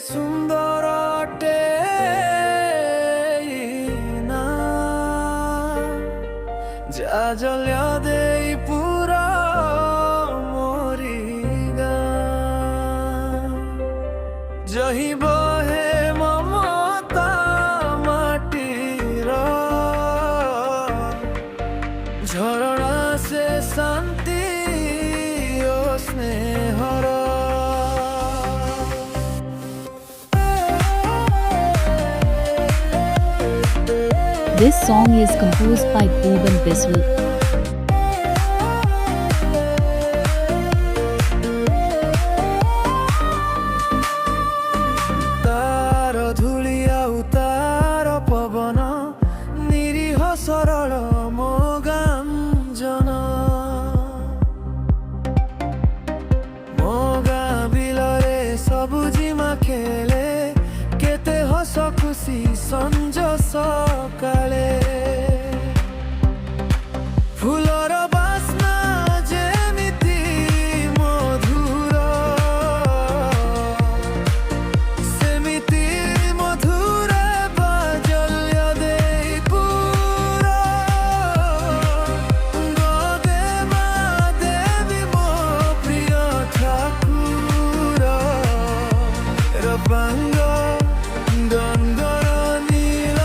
ସୁନ୍ଦର ଅଟେ ନା ଜାଜଲ୍ୟ ଦେଇ ପୁରା ମୋରି ଗାଁ ଜହି ବହେ ମମତା ମାଟିର ଝରଣା ସେ ଶାନ୍ତି ଓ ସ୍ନେହର। This song is composed by Bhuvan Biswal. तार धूली आउ तार पवन निरीह सरल मो गांजन मो गां बिलरे सबुजिमा खेले केते हस खुशी संज सकाळे फुलर बास्ना जेमिति मधुर सेमिति मधुर बाजल्य देई पुरा गदे मा देवी मो प्रिय ठाकुर रबांग दंगर नील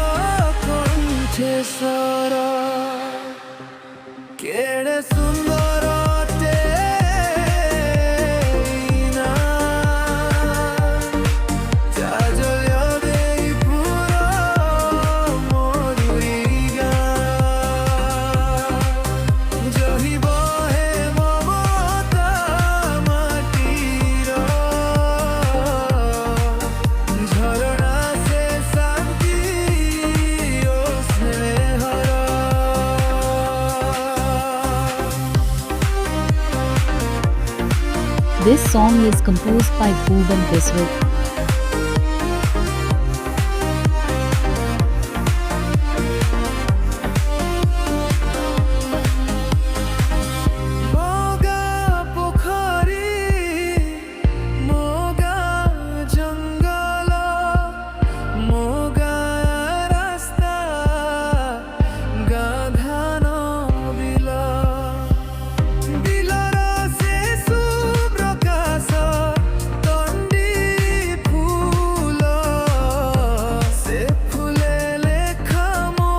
कण्ठेश्वर केड़े सुंदर अटे ना जाजल्य देई पुरा मोरि गां जहि बहे ममता माटीर झरଣା से शांति ओ स्नेहर। This song is composed by Bhuvan Biswal. Moga पोखरी मोगा जंगल मोगा रास्ता गाधान बिल बिलर से सुप्रकाश तंडी फूल से फूले लेखा मो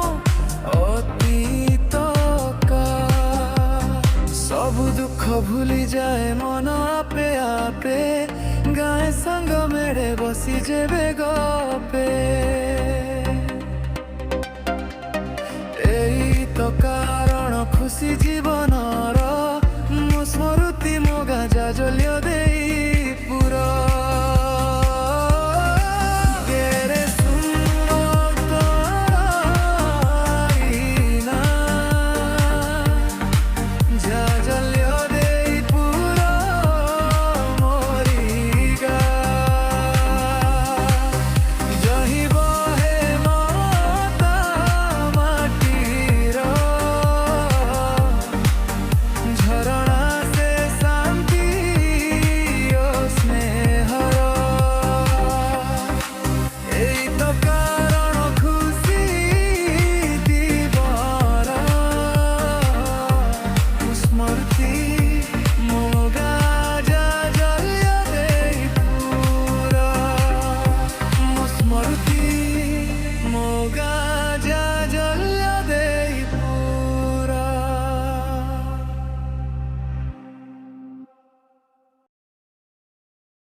अतीत का सब दुख भूली जाए मन आपे आपे गाए संग मेरे बसी जेबे गपे एई तो कारण खुशी जीवनर मो स्मृति मो गां जाजल्य देई पुरा केरे सुंदर ना जाजल्य देई पुरा मोरि गां जहि बहे ममता माटीर झरଣା से शांति ओ स्नेहर एई तो कारण खुशी दीवार स्मृति मोगा जाजल्य देई पुरा स्मृति मोगा